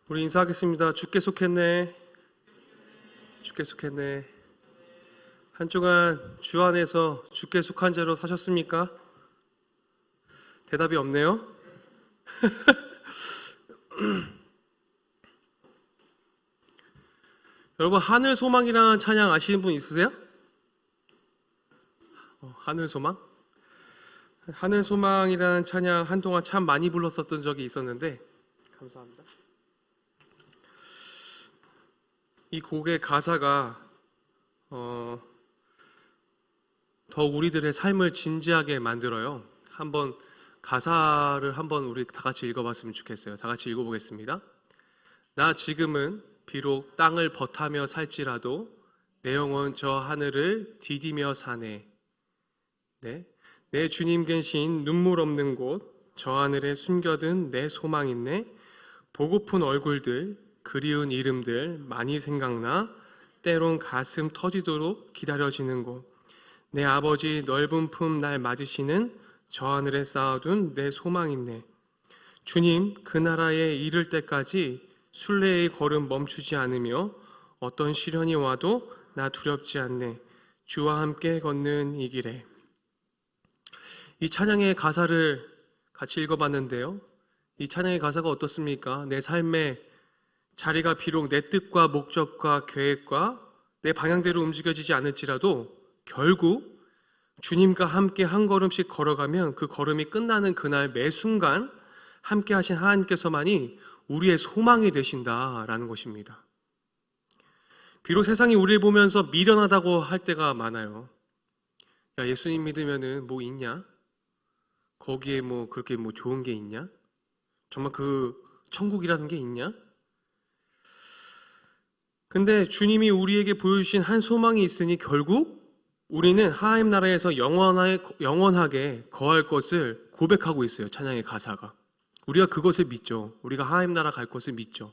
우리 인사하겠습니다. 주께 속했네. 주께 속했네. 한 주간 주 안에서 주께 속한 자로 사셨습니까? 대답이 없네요. 여러분, 하늘 소망이라는 찬양 아시는 분 있으세요? 하늘 소망? 하늘 소망이라는 찬양 한동안 참 많이 불렀었던 적이 있었는데, 감사합니다. 이 곡의 가사가 더 우리들의 삶을 진지하게 만들어요. 가사를 한번 우리 다 같이 읽어봤으면 좋겠어요. 다 같이 읽어보겠습니다. 나 지금은 비록 땅을 버타며 살지라도 내 영혼 저 하늘을 디디며 사네. 네, 내 주님 계신 눈물 없는 곳 저 하늘에 숨겨둔 내 소망 있네. 보고픈 얼굴들 그리운 이름들 많이 생각나. 때론 가슴 터지도록 기다려지는 곳 내 아버지 넓은 품 날 맞으시는 저 하늘에 쌓아둔 내 소망 있네. 주님 그 나라에 이를 때까지 순례의 걸음 멈추지 않으며 어떤 시련이 와도 나 두렵지 않네. 주와 함께 걷는 이 길에. 이 찬양의 가사를 같이 읽어봤는데요. 이 찬양의 가사가 어떻습니까? 내 삶의 자리가 비록 내 뜻과 목적과 계획과 내 방향대로 움직여지지 않을지라도 결국 주님과 함께 한 걸음씩 걸어가면 그 걸음이 끝나는 그날 매 순간 함께 하신 하나님께서만이 우리의 소망이 되신다라는 것입니다. 비록 세상이 우리를 보면서 미련하다고 할 때가 많아요. 야, 예수님 믿으면은 뭐 있냐? 거기에 뭐 그렇게 뭐 좋은 게 있냐? 정말 그 천국이라는 게 있냐? 근데 주님이 우리에게 보여주신 한 소망이 있으니 결국 우리는 하나님 나라에서 영원하게 거할 것을 고백하고 있어요. 찬양의 가사가. 우리가 그것을 믿죠. 우리가 하나님 나라 갈 것을 믿죠.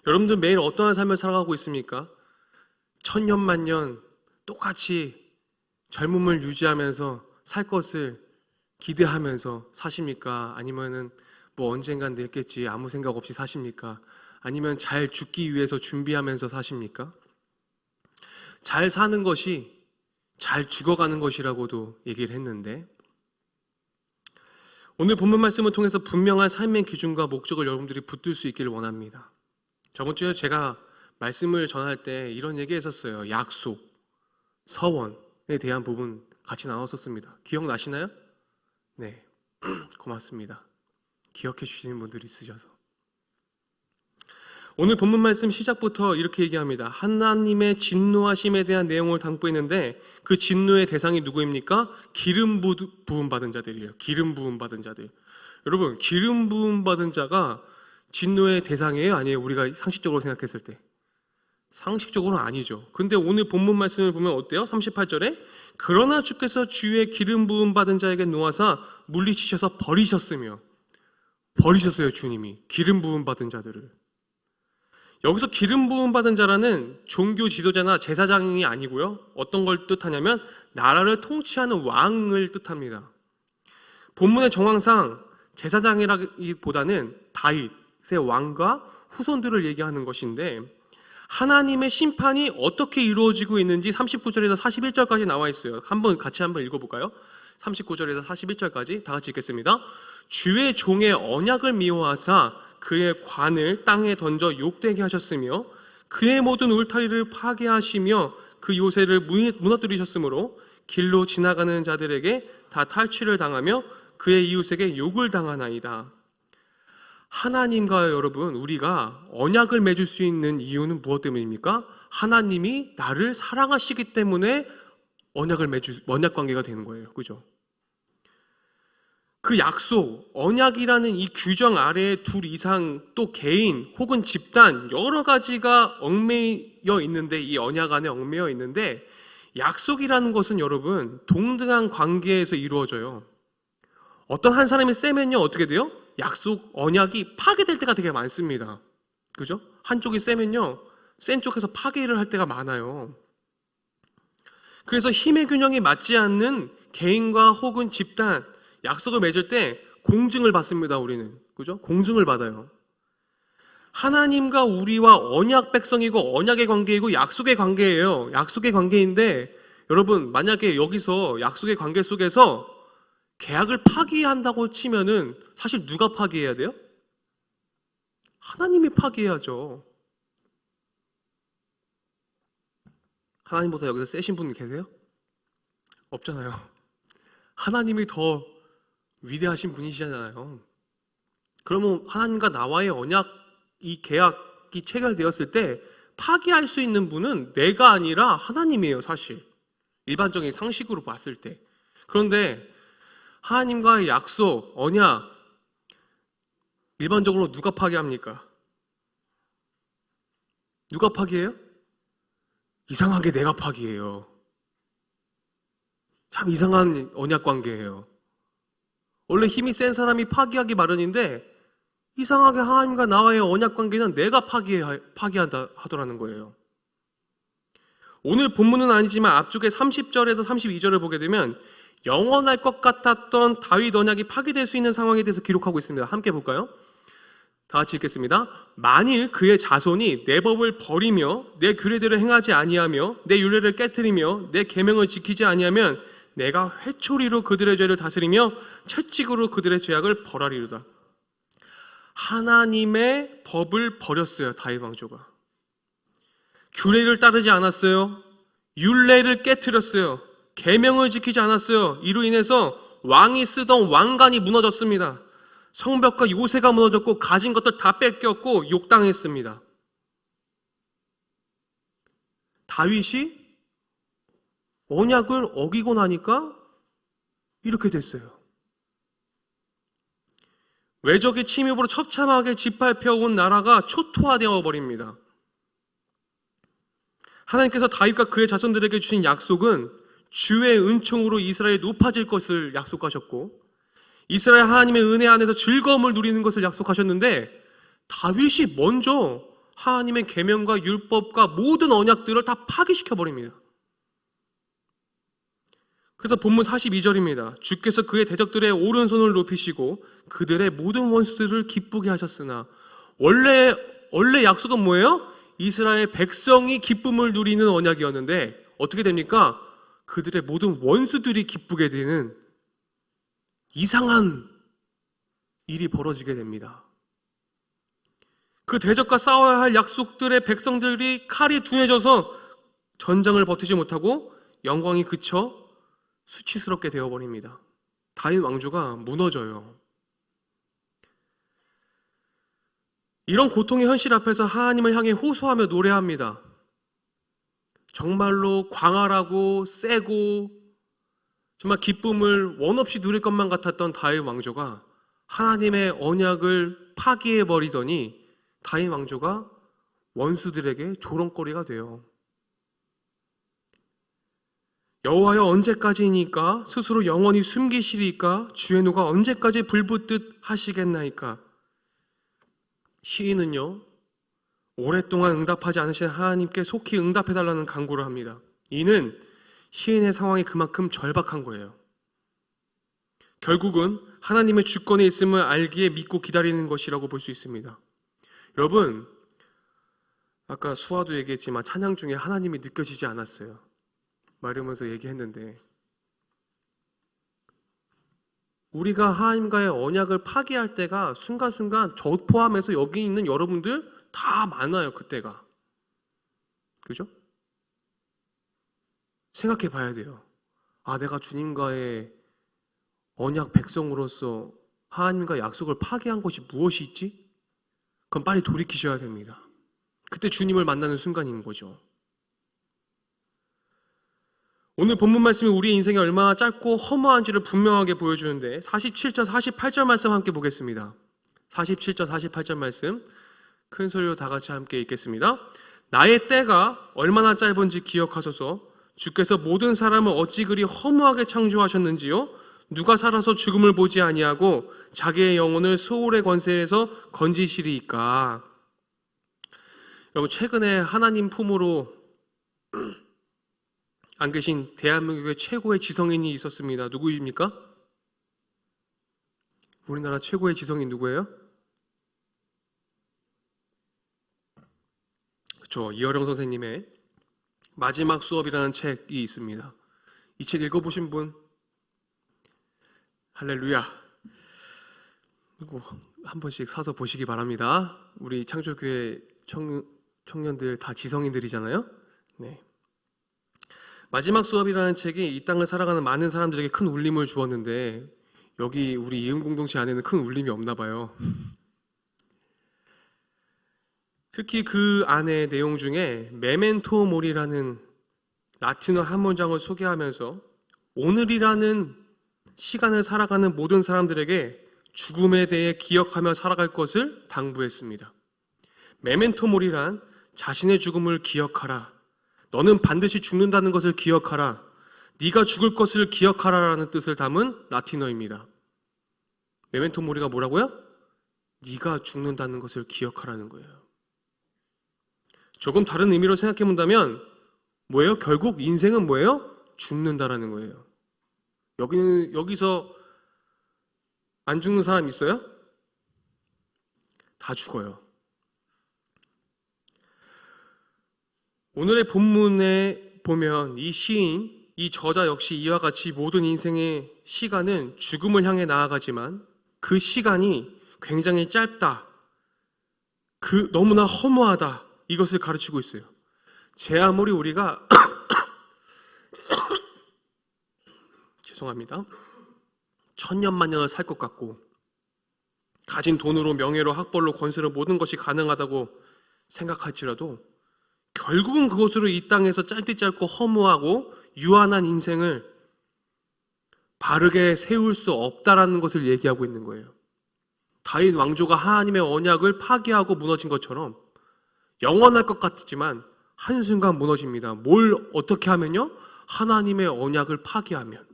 여러분들 매일 어떠한 삶을 살아가고 있습니까? 천년만년 똑같이 젊음을 유지하면서 살 것을 기대하면서 사십니까? 아니면은 뭐 언젠간 늙겠지 아무 생각 없이 사십니까? 아니면 잘 죽기 위해서 준비하면서 사십니까? 잘 사는 것이 잘 죽어가는 것이라고도 얘기를 했는데, 오늘 본문 말씀을 통해서 분명한 삶의 기준과 목적을 여러분들이 붙들 수 있기를 원합니다. 저번 주에 제가 말씀을 전할 때 이런 얘기 했었어요. 약속, 서원에 대한 부분 같이 나눴었습니다. 기억나시나요? 네, 고맙습니다. 기억해 주시는 분들이 있으셔서. 오늘 본문 말씀 시작부터 이렇게 얘기합니다. 하나님의 진노하심에 대한 내용을 담고 있는데 그 진노의 대상이 누구입니까? 기름 부음 받은 자들이에요. 기름 부음 받은 자들. 여러분, 기름 부음 받은 자가 진노의 대상이에요? 아니에요? 우리가 상식적으로 생각했을 때. 상식적으로는 아니죠. 근데 오늘 본문 말씀을 보면 어때요? 38절에 그러나 주께서 주의 기름 부음 받은 자에게 놓아사 물리치셔서 버리셨어요. 주님이 기름 부음 받은 자들을. 여기서 기름 부음 받은 자라는 종교 지도자나 제사장이 아니고요. 어떤 걸 뜻하냐면 나라를 통치하는 왕을 뜻합니다. 본문의 정황상 제사장이라기보다는 다윗의 왕과 후손들을 얘기하는 것인데, 하나님의 심판이 어떻게 이루어지고 있는지 39절에서 41절까지 나와 있어요. 같이 한번 읽어볼까요? 39절에서 41절까지 다 같이 읽겠습니다. 주의 종의 언약을 미워하사 그의 관을 땅에 던져 욕되게 하셨으며 그의 모든 울타리를 파괴하시며 그 요새를 무너뜨리셨으므로 길로 지나가는 자들에게 다 탈취를 당하며 그의 이웃에게 욕을 당하나이다. 하나님과 여러분, 우리가 언약을 맺을 수 있는 이유는 무엇 때문입니까? 하나님이 나를 사랑하시기 때문에 언약 관계가 되는 거예요. 그죠? 그 약속, 언약이라는 이 규정 아래에 둘 이상 또 개인 혹은 집단 여러 가지가 얽매여 있는데, 이 언약 안에 얽매여 있는데, 약속이라는 것은 여러분 동등한 관계에서 이루어져요. 어떤 한 사람이 세면요 어떻게 돼요? 약속, 언약이 파괴될 때가 되게 많습니다. 그죠? 한쪽이 세면요 센 쪽에서 파괴를 할 때가 많아요. 그래서 힘의 균형이 맞지 않는 개인과 혹은 집단, 약속을 맺을 때 공증을 받습니다. 우리는, 그죠? 공증을 받아요. 하나님과 우리와 언약 백성이고 언약의 관계이고 약속의 관계예요. 약속의 관계인데 여러분, 만약에 여기서 약속의 관계 속에서 계약을 파기한다고 치면은 사실 누가 파기해야 돼요? 하나님이 파기해야죠. 하나님보다 여기서 세신 분 계세요? 없잖아요. 하나님이 더 위대하신 분이시잖아요. 그러면 하나님과 나와의 언약, 이 계약이 체결되었을 때 파기할 수 있는 분은 내가 아니라 하나님이에요, 사실. 일반적인 상식으로 봤을 때. 그런데 하나님과의 약속, 언약, 일반적으로 누가 파기합니까? 누가 파기해요? 이상하게 내가 파기해요. 참 이상한 언약 관계예요. 원래 힘이 센 사람이 파기하기 마련인데 이상하게 하나님과 나와의 언약 관계는 내가 파기한다 하더라는 거예요. 오늘 본문은 아니지만 앞쪽에 30절에서 32절을 보게 되면 영원할 것 같았던 다윗 언약이 파기될 수 있는 상황에 대해서 기록하고 있습니다. 함께 볼까요? 다 같이 읽겠습니다. 만일 그의 자손이 내 법을 버리며 내 규례대로 행하지 아니하며 내 율례를 깨뜨리며 내 계명을 지키지 아니하면 내가 회초리로 그들의 죄를 다스리며 채찍으로 그들의 죄악을 벌하리로다. 하나님의 법을 버렸어요, 다윗 왕조가. 규례를 따르지 않았어요. 율례를 깨뜨렸어요. 계명을 지키지 않았어요. 이로 인해서 왕이 쓰던 왕관이 무너졌습니다. 성벽과 요새가 무너졌고 가진 것들 다 뺏겼고 욕당했습니다. 다윗이 언약을 어기고 나니까 이렇게 됐어요. 외적의 침입으로 처참하게 짓밟혀온 나라가 초토화되어 버립니다. 하나님께서 다윗과 그의 자손들에게 주신 약속은 주의 은총으로 이스라엘이 높아질 것을 약속하셨고 이스라엘 하나님의 은혜 안에서 즐거움을 누리는 것을 약속하셨는데 다윗이 먼저 하나님의 계명과 율법과 모든 언약들을 다 파기시켜 버립니다. 그래서 본문 42절입니다. 주께서 그의 대적들의 오른손을 높이시고 그들의 모든 원수들을 기쁘게 하셨으나 원래 약속은 뭐예요? 이스라엘 백성이 기쁨을 누리는 언약이었는데 어떻게 됩니까? 그들의 모든 원수들이 기쁘게 되는 이상한 일이 벌어지게 됩니다. 그 대적과 싸워야 할 약속들의 백성들이 칼이 둔해져서 전쟁을 버티지 못하고 영광이 그쳐 수치스럽게 되어버립니다. 다윗 왕조가 무너져요. 이런 고통의 현실 앞에서 하나님을 향해 호소하며 노래합니다. 정말로 광활하고 세고 정말 기쁨을 원없이 누릴 것만 같았던 다윗 왕조가 하나님의 언약을 파기해버리더니 다윗 왕조가 원수들에게 조롱거리가 돼요. 여호와여 언제까지이니까 스스로 영원히 숨기시리까 주의 노가 언제까지 불붙듯 하시겠나이까. 시인은요 오랫동안 응답하지 않으신 하나님께 속히 응답해달라는 간구를 합니다. 이는 시인의 상황이 그만큼 절박한 거예요. 결국은 하나님의 주권에 있음을 알기에 믿고 기다리는 것이라고 볼 수 있습니다. 여러분, 아까 수아도 얘기했지만 찬양 중에 하나님이 느껴지지 않았어요. 말하면서 얘기했는데 우리가 하나님과의 언약을 파기할 때가 순간순간 저 포함해서 여기 있는 여러분들 다 많아요. 그때가. 그죠? 생각해 봐야 돼요. 아, 내가 주님과의 언약 백성으로서 하나님과 약속을 파기한 것이 무엇이 있지? 그럼 빨리 돌이키셔야 됩니다. 그때 주님을 만나는 순간인 거죠. 오늘 본문 말씀이 우리의 인생이 얼마나 짧고 허무한지를 분명하게 보여주는데 47절, 48절 말씀 함께 보겠습니다. 47절, 48절 말씀 큰 소리로 다 같이 함께 읽겠습니다. 나의 때가 얼마나 짧은지 기억하소서. 주께서 모든 사람을 어찌 그리 허무하게 창조하셨는지요? 누가 살아서 죽음을 보지 아니하고 자기의 영혼을 소울의 권세에서 건지시리이까. 여러분, 최근에 하나님 품으로 안 계신 대한민국의 최고의 지성인이 있었습니다. 누구입니까? 우리나라 최고의 지성인 누구예요? 저 이어령 선생님의 마지막 수업이라는 책이 있습니다. 이 책 읽어보신 분? 할렐루야. 한 번씩 사서 보시기 바랍니다. 우리 창조교회 청년들 다 지성인들이잖아요. 네. 마지막 수업이라는 책이 이 땅을 살아가는 많은 사람들에게 큰 울림을 주었는데 여기 우리 이음 공동체 안에는 큰 울림이 없나 봐요. 특히 그 안에 내용 중에 메멘토 모리라는 라틴어 한 문장을 소개하면서 오늘이라는 시간을 살아가는 모든 사람들에게 죽음에 대해 기억하며 살아갈 것을 당부했습니다. 메멘토 모리란 자신의 죽음을 기억하라. 너는 반드시 죽는다는 것을 기억하라. 네가 죽을 것을 기억하라라는 뜻을 담은 라틴어입니다. 메멘토 모리가 뭐라고요? 네가 죽는다는 것을 기억하라는 거예요. 조금 다른 의미로 생각해 본다면 뭐예요? 결국 인생은 뭐예요? 죽는다라는 거예요. 여기서 안 죽는 사람 있어요? 다 죽어요. 오늘의 본문에 보면 이 시인, 이 저자 역시 이와 같이 모든 인생의 시간은 죽음을 향해 나아가지만 그 시간이 굉장히 짧다. 너무나 허무하다. 이것을 가르치고 있어요. 제 아무리 우리가 죄송합니다. 천년만년을 살 것 같고 가진 돈으로 명예로 학벌로 권세로 모든 것이 가능하다고 생각할지라도 결국은 그것으로 이 땅에서 짧고 허무하고 유한한 인생을 바르게 세울 수 없다라는 것을 얘기하고 있는 거예요. 다윗 왕조가 하나님의 언약을 파기하고 무너진 것처럼 영원할 것 같지만 한순간 무너집니다. 뭘 어떻게 하면요? 하나님의 언약을 파기하면.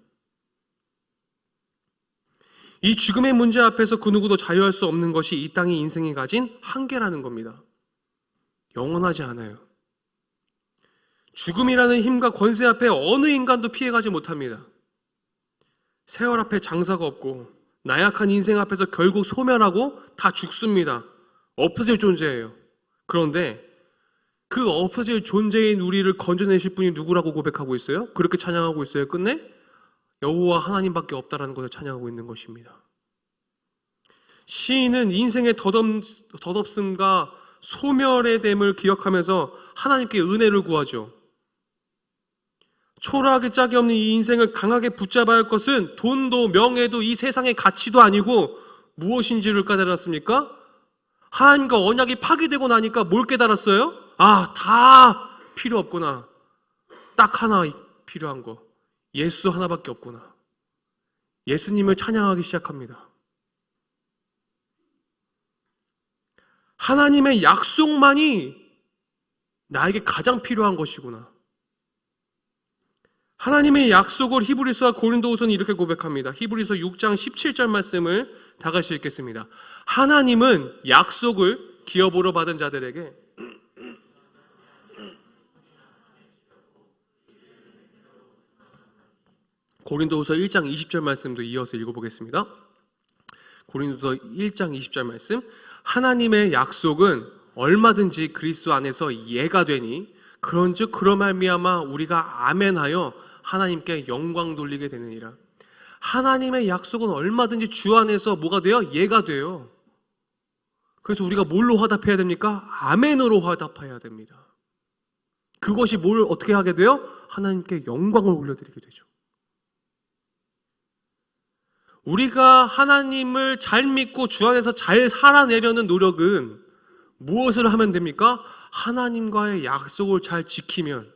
이 죽음의 문제 앞에서 그 누구도 자유할 수 없는 것이 이 땅의 인생이 가진 한계라는 겁니다. 영원하지 않아요. 죽음이라는 힘과 권세 앞에 어느 인간도 피해가지 못합니다. 세월 앞에 장사가 없고 나약한 인생 앞에서 결국 소멸하고 다 죽습니다. 없어질 존재예요. 그런데 그 없어질 존재인 우리를 건져내실 분이 누구라고 고백하고 있어요? 그렇게 찬양하고 있어요. 끝내 여호와 하나님밖에 없다라는 것을 찬양하고 있는 것입니다. 시인은 인생의 덧없음과 소멸의 됨을 기억하면서 하나님께 은혜를 구하죠. 초라하게 짝이 없는 이 인생을 강하게 붙잡아야 할 것은 돈도 명예도 이 세상의 가치도 아니고 무엇인지를 깨달았습니까? 하나님과 언약이 파기되고 나니까 뭘 깨달았어요? 다 필요 없구나. 딱 하나 필요한 거. 예수 하나밖에 없구나. 예수님을 찬양하기 시작합니다. 하나님의 약속만이 나에게 가장 필요한 것이구나. 하나님의 약속을 히브리서와 고린도후서는 이렇게 고백합니다. 히브리서 6장 17절 말씀을 다 같이 읽겠습니다. 하나님은 약속을 기업으로 받은 자들에게 고린도후서 1장 20절 말씀도 이어서 읽어보겠습니다. 고린도후서 1장 20절 말씀. 하나님의 약속은 얼마든지 그리스도 안에서 예가 되니 그런즉 그로 말미암아 우리가 아멘하여 하나님께 영광 돌리게 되느니라. 하나님의 약속은 얼마든지 주 안에서 뭐가 돼요? 예가 돼요. 그래서 우리가 뭘로 화답해야 됩니까? 아멘으로 화답해야 됩니다. 그것이 뭘 어떻게 하게 돼요? 하나님께 영광을 올려드리게 되죠. 우리가 하나님을 잘 믿고 주 안에서 잘 살아내려는 노력은 무엇을 하면 됩니까? 하나님과의 약속을 잘 지키면,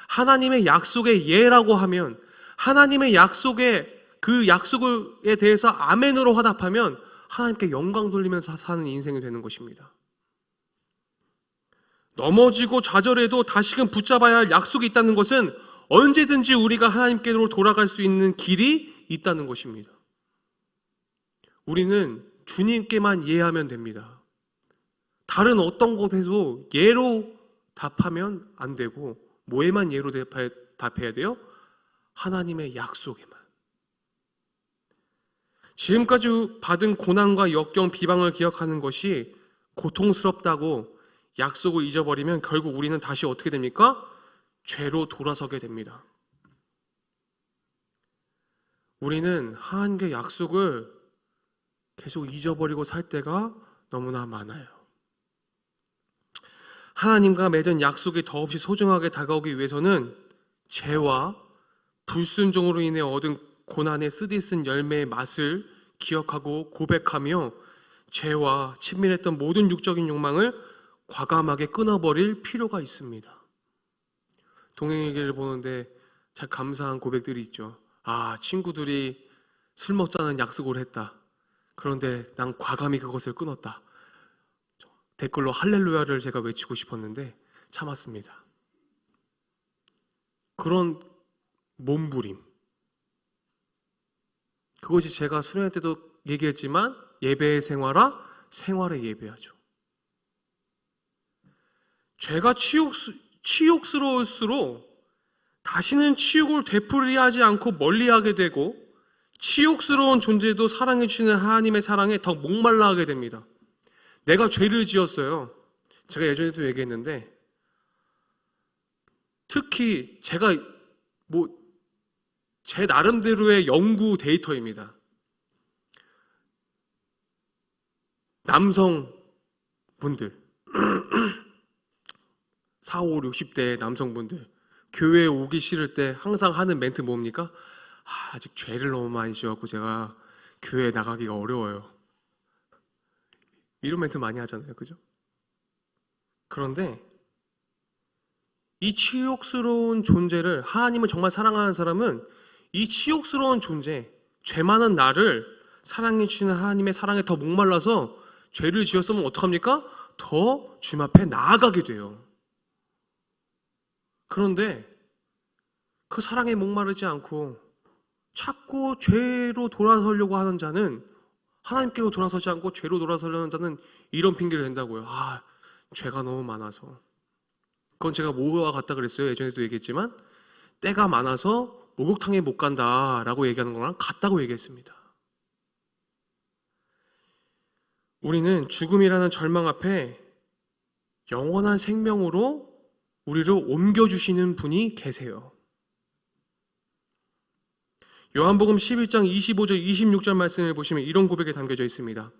하나님의 약속에 예라고 하면, 하나님의 약속에 그 약속에 대해서 아멘으로 화답하면 하나님께 영광 돌리면서 사는 인생이 되는 것입니다. 넘어지고 좌절해도 다시금 붙잡아야 할 약속이 있다는 것은 언제든지 우리가 하나님께로 돌아갈 수 있는 길이 있다는 것입니다. 우리는 주님께만 예하면 됩니다. 다른 어떤 것에도 예로 답하면 안 되고 뭐에만 예로 답해야 돼요? 하나님의 약속에만. 지금까지 받은 고난과 역경, 비방을 기억하는 것이 고통스럽다고 약속을 잊어버리면 결국 우리는 다시 어떻게 됩니까? 죄로 돌아서게 됩니다. 우리는 하나님의 약속을 계속 잊어버리고 살 때가 너무나 많아요. 하나님과 맺은 약속이 더없이 소중하게 다가오기 위해서는 죄와 불순종으로 인해 얻은 고난의 쓰디쓴 열매의 맛을 기억하고 고백하며 죄와 친밀했던 모든 육적인 욕망을 과감하게 끊어버릴 필요가 있습니다. 동행에게를 보는데 참 감사한 고백들이 있죠. 친구들이 술 먹자는 약속을 했다. 그런데 난 과감히 그것을 끊었다. 댓글로 할렐루야를 제가 외치고 싶었는데 참았습니다. 그런 몸부림, 그것이 제가 수련회 때도 얘기했지만 예배의 생활화, 생활의 예배하죠. 죄가 치욕스러울수록 다시는 치욕을 되풀이하지 않고 멀리하게 되고 치욕스러운 존재도 사랑해 주시는 하나님의 사랑에 더 목말라하게 됩니다. 내가 죄를 지었어요. 제가 예전에도 얘기했는데 특히 제가 제 나름대로의 연구 데이터입니다. 남성분들 40, 60대 남성분들 교회에 오기 싫을 때 항상 하는 멘트 뭡니까? 아직 죄를 너무 많이 지었고 제가 교회에 나가기가 어려워요. 이런 멘트 많이 하잖아요. 그죠? 그런데 이 치욕스러운 존재를, 하나님을 정말 사랑하는 사람은 이 치욕스러운 존재, 죄 많은 나를 사랑해 주시는 하나님의 사랑에 더 목말라서 죄를 지었으면 어떡합니까? 더 주님 앞에 나아가게 돼요. 그런데 그 사랑에 목마르지 않고 자꾸 죄로 돌아서려고 하는 자는, 하나님께로 돌아서지 않고 죄로 돌아서려는 자는 이런 핑계를 댄다고요. 죄가 너무 많아서. 그건 제가 뭐와 같다 그랬어요. 예전에도 얘기했지만 때가 많아서 목욕탕에 못 간다라고 얘기하는 거랑 같다고 얘기했습니다. 우리는 죽음이라는 절망 앞에 영원한 생명으로 우리를 옮겨주시는 분이 계세요. 요한복음 11장 25절 26절 말씀을 보시면 이런 고백이 담겨져 있습니다.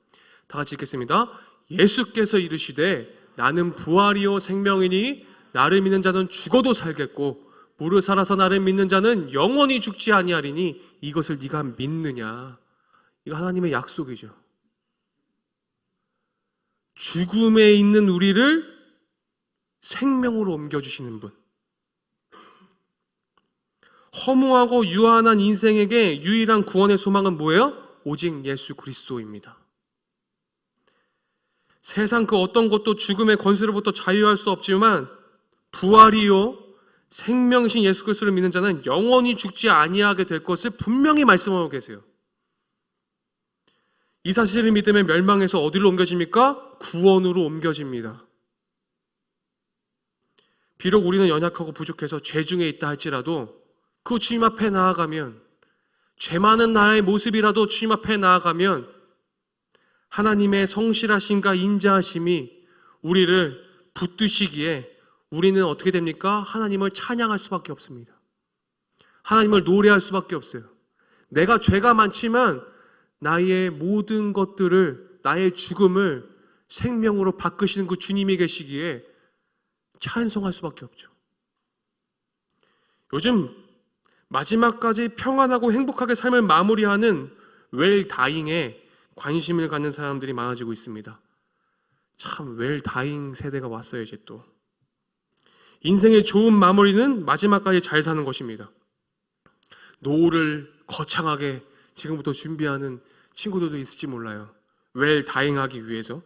다 같이 읽겠습니다. 예수께서 이르시되 나는 부활이요 생명이니 나를 믿는 자는 죽어도 살겠고 무릇 살아서 나를 믿는 자는 영원히 죽지 아니하리니 이것을 네가 믿느냐. 이거 하나님의 약속이죠. 죽음에 있는 우리를 생명으로 옮겨주시는 분. 허무하고 유한한 인생에게 유일한 구원의 소망은 뭐예요? 오직 예수 그리스도입니다. 세상 그 어떤 것도 죽음의 권세로부터 자유할 수 없지만 부활이요 생명이신 예수 그리스도를 믿는 자는 영원히 죽지 아니하게 될 것을 분명히 말씀하고 계세요. 이 사실을 믿으면 멸망에서 어디로 옮겨집니까? 구원으로 옮겨집니다. 비록 우리는 연약하고 부족해서 죄 중에 있다 할지라도 그 주님 앞에 나아가면, 죄 많은 나의 모습이라도 주님 앞에 나아가면 하나님의 성실하심과 인자하심이 우리를 붙드시기에 우리는 어떻게 됩니까? 하나님을 찬양할 수밖에 없습니다. 하나님을 노래할 수밖에 없어요. 내가 죄가 많지만 나의 모든 것들을, 나의 죽음을 생명으로 바꾸시는 그 주님이 계시기에 찬송할 수밖에 없죠. 요즘 마지막까지 평안하고 행복하게 삶을 마무리하는 웰다잉에 관심을 갖는 사람들이 많아지고 있습니다. 참 웰다잉 세대가 왔어요. 이제 또 인생의 좋은 마무리는 마지막까지 잘 사는 것입니다. 노후를 거창하게 지금부터 준비하는 친구들도 있을지 몰라요. 웰다잉하기 위해서.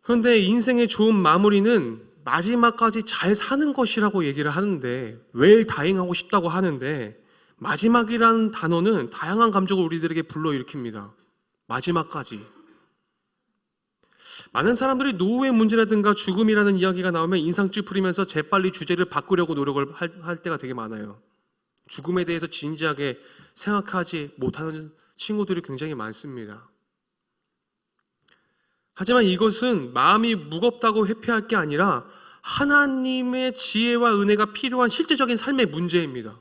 그런데 인생의 좋은 마무리는 마지막까지 잘 사는 것이라고 얘기를 하는데, 웰다잉하고 싶다고 하는데 마지막이라는 단어는 다양한 감정을 우리들에게 불러일으킵니다. 마지막까지. 많은 사람들이 노후의 문제라든가 죽음이라는 이야기가 나오면 인상 찌푸리면서 재빨리 주제를 바꾸려고 노력을 할 때가 되게 많아요. 죽음에 대해서 진지하게 생각하지 못하는 친구들이 굉장히 많습니다. 하지만 이것은 마음이 무겁다고 회피할 게 아니라 하나님의 지혜와 은혜가 필요한 실제적인 삶의 문제입니다.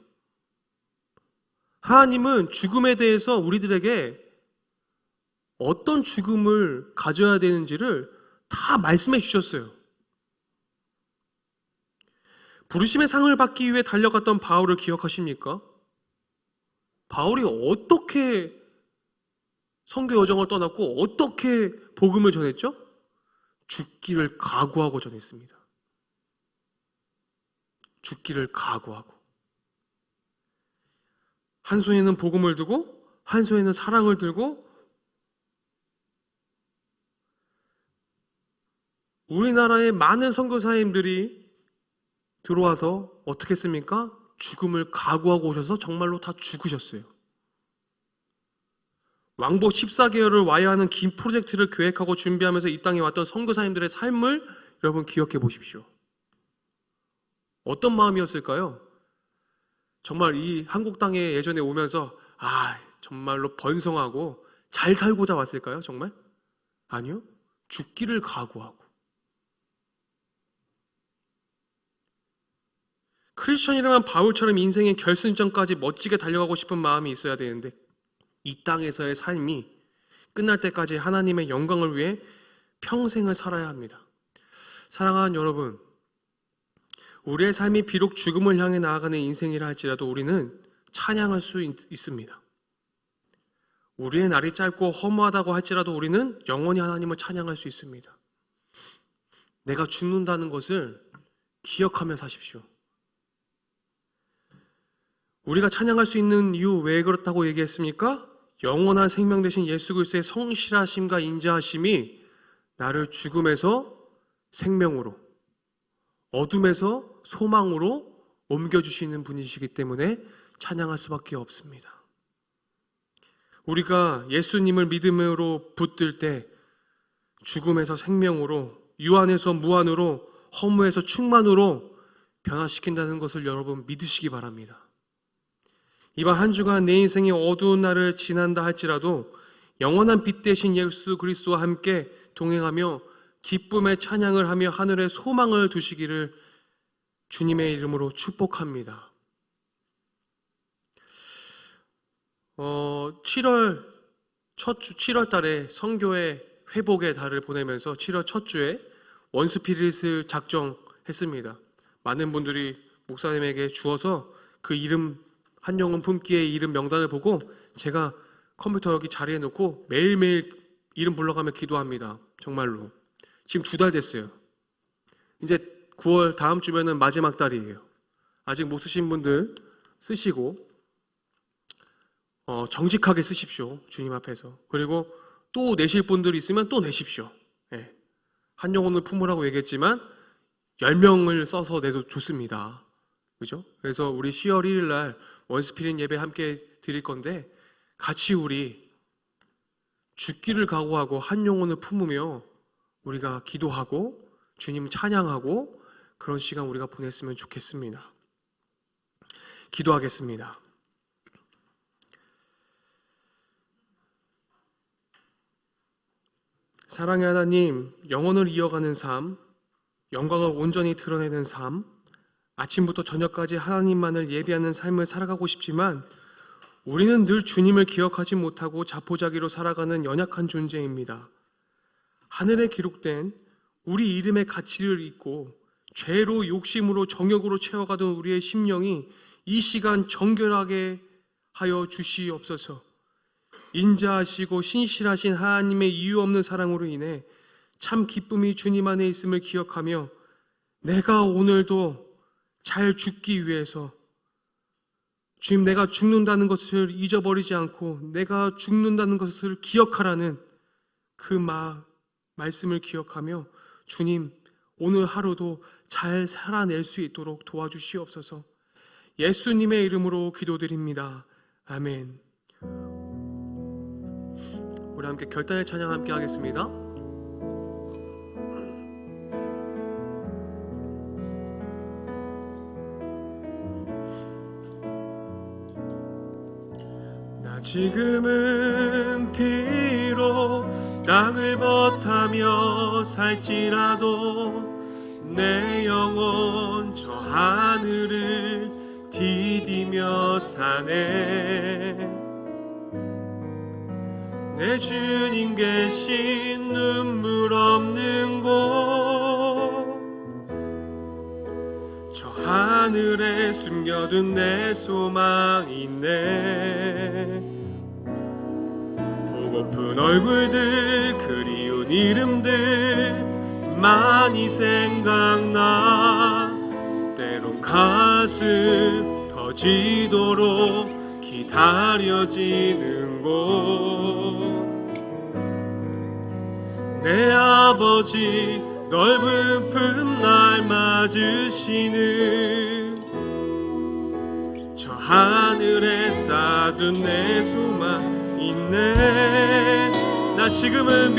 하나님은 죽음에 대해서 우리들에게 어떤 죽음을 가져야 되는지를 다 말씀해 주셨어요. 부르심의 상을 받기 위해 달려갔던 바울을 기억하십니까? 바울이 어떻게 선교 여정을 떠났고 어떻게 복음을 전했죠? 죽기를 각오하고 전했습니다. 죽기를 각오하고. 한 손에는 복음을 두고 한 손에는 사랑을 들고, 우리나라의 많은 선교사님들이 들어와서 어떻게 했습니까? 죽음을 각오하고 오셔서 정말로 다 죽으셨어요. 왕복 14개월을 와야 하는 긴 프로젝트를 계획하고 준비하면서 이 땅에 왔던 선교사님들의 삶을 여러분 기억해 보십시오. 어떤 마음이었을까요? 정말 이 한국 땅에 예전에 오면서 정말로 번성하고 잘 살고자 왔을까요? 정말? 아니요. 죽기를 각오하고. 크리스천이라면 바울처럼 인생의 결승점까지 멋지게 달려가고 싶은 마음이 있어야 되는데, 이 땅에서의 삶이 끝날 때까지 하나님의 영광을 위해 평생을 살아야 합니다. 사랑하는 여러분, 우리의 삶이 비록 죽음을 향해 나아가는 인생이라 할지라도 우리는 찬양할 수 있습니다. 우리의 날이 짧고 허무하다고 할지라도 우리는 영원히 하나님을 찬양할 수 있습니다. 내가 죽는다는 것을 기억하며 사십시오. 우리가 찬양할 수 있는 이유, 왜 그렇다고 얘기했습니까? 영원한 생명 되신 예수 그리스도의 성실하심과 인자하심이 나를 죽음에서 생명으로, 어둠에서 소망으로 옮겨주시는 분이시기 때문에 찬양할 수밖에 없습니다. 우리가 예수님을 믿음으로 붙들 때 죽음에서 생명으로, 유한에서 무한으로, 허무에서 충만으로 변화시킨다는 것을 여러분 믿으시기 바랍니다. 이번 한 주간 내 인생의 어두운 날을 지난다 할지라도 영원한 빛 대신 예수 그리스도와 함께 동행하며 기쁨의 찬양을 하며 하늘에 소망을 두시기를 주님의 이름으로 축복합니다. 7월 달에 선교회 회복의 달을 보내면서 7월 첫 주에 원스피릿을 작정했습니다. 많은 분들이 목사님에게 주어서 그 이름, 한 영혼 품기의 이름 명단을 보고 제가 컴퓨터 여기 자리에 놓고 매일매일 이름 불러가며 기도합니다. 정말로. 지금 2달 됐어요. 이제 9월 다음 주면은 마지막 달이에요. 아직 못 쓰신 분들 쓰시고 정직하게 쓰십시오. 주님 앞에서. 그리고 또 내실 분들이 있으면 또 내십시오. 한 영혼을 품으라고 얘기했지만 10명을 써서 내도 좋습니다. 그죠? 그래서 우리 10월 1일 날 원스피릿 예배 함께 드릴 건데, 같이 우리 죽기를 각오하고 한 영혼을 품으며 우리가 기도하고 주님 찬양하고 그런 시간 우리가 보냈으면 좋겠습니다. 기도하겠습니다. 사랑의 하나님, 영혼을 이어가는 삶, 영광을 온전히 드러내는 삶, 아침부터 저녁까지 하나님만을 예배하는 삶을 살아가고 싶지만 우리는 늘 주님을 기억하지 못하고 자포자기로 살아가는 연약한 존재입니다. 하늘에 기록된 우리 이름의 가치를 잊고 죄로, 욕심으로, 정욕으로 채워가던 우리의 심령이 이 시간 정결하게 하여 주시옵소서. 인자하시고 신실하신 하나님의 이유 없는 사랑으로 인해 참 기쁨이 주님 안에 있음을 기억하며 내가 오늘도 잘 죽기 위해서, 주님, 내가 죽는다는 것을 잊어버리지 않고 내가 죽는다는 것을 기억하라는 그 말씀을 기억하며 주님, 오늘 하루도 잘 살아낼 수 있도록 도와주시옵소서. 예수님의 이름으로 기도드립니다. 아멘. 우리 함께 결단의 찬양 함께 하겠습니다. 지금은 비록 땅을 벗하며 살지라도 내 영혼 저 하늘을 디디며 사네. 내 주님 계신 눈물 없는 곳, 저 하늘에 숨겨둔 내 소망 있네. 보고픈 얼굴들, 그리운 이름들 많이 생각나. 때론 가슴 터지도록 기다려지는 곳, 내 아버지 넓은 품 날 맞으시는 저 하늘에 쌓둔 내 소망 있네. 나 지금은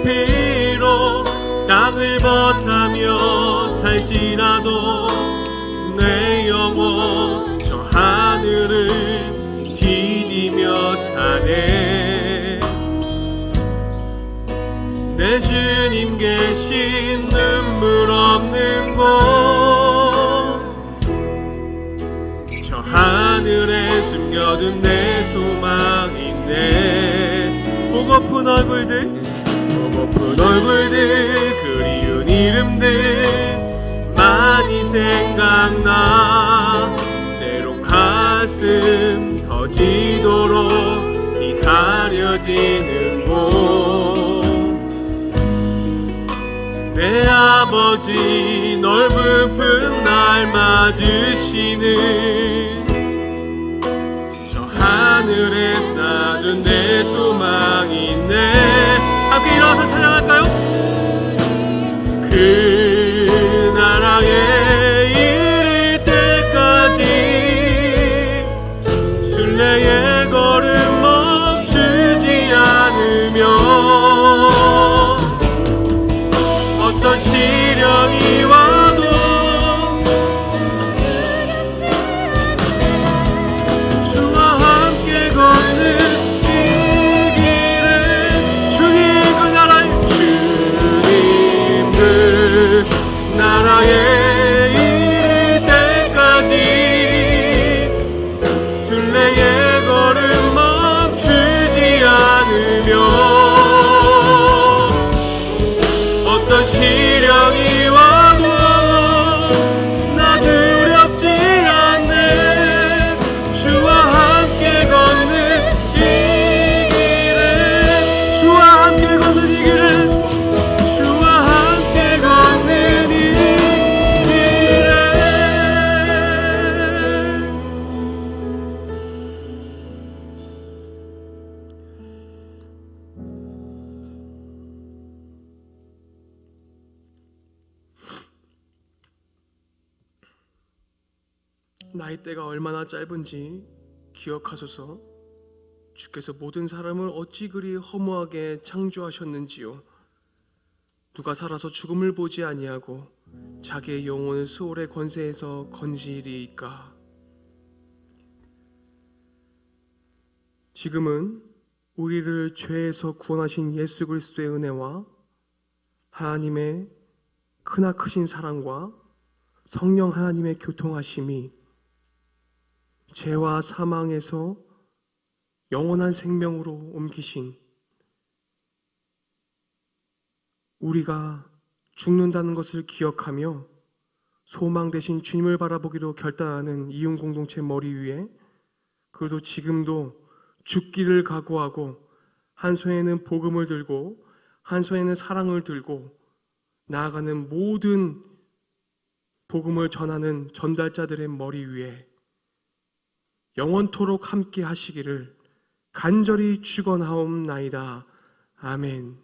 비록 땅을 벗하며 살지라도 내 영혼 저 하늘을 디디며 사네. 내 주님 계신 눈물 없는 곳, 저 하늘에 숨겨둔 내 소망 있네. 보고픈 얼굴들, 그리운 이름들 많이 생각나. 때론 가슴 터지도록 기다려지는 곳, 내 아버지 넓은 품 날 맞으시는 저 하늘에 쌓은 내 소망 있네. 함께 일어나서 찬양할까요? 그 나라에 이를 때까지 순례의 걸음 멈추지 않으며 어떤 시련이 와도 주와 함께 걷는 이 길은 주님 그 나라에 이를 때까지 순례의 걸음 멈추지 않으며 어떤 시련이 와도 나 두렵지 않네. 주와 함께 걷는 이 길을, 주와 함께 걷는 이 길을, 주와 함께 걷는 이 길을. 나이대가 얼마나 짧은지 기억하소서. 주께서 모든 사람을 어찌 그리 허무하게 창조하셨는지요. 누가 살아서 죽음을 보지 아니하고 자기의 영혼을 수월의 권세에서 건지리이까. 지금은 우리를 죄에서 구원하신 예수 그리스도의 은혜와 하나님의 크나크신 사랑과 성령 하나님의 교통하심이 죄와 사망에서 영원한 생명으로 옮기신, 우리가 죽는다는 것을 기억하며 소망 대신 주님을 바라보기로 결단하는 이웃 공동체 머리 위에, 그래도 지금도 죽기를 각오하고 한 손에는 복음을 들고 한 손에는 사랑을 들고 나아가는 모든 복음을 전하는 전달자들의 머리 위에 영원토록 함께 하시기를 간절히 축원하옵나이다. 아멘.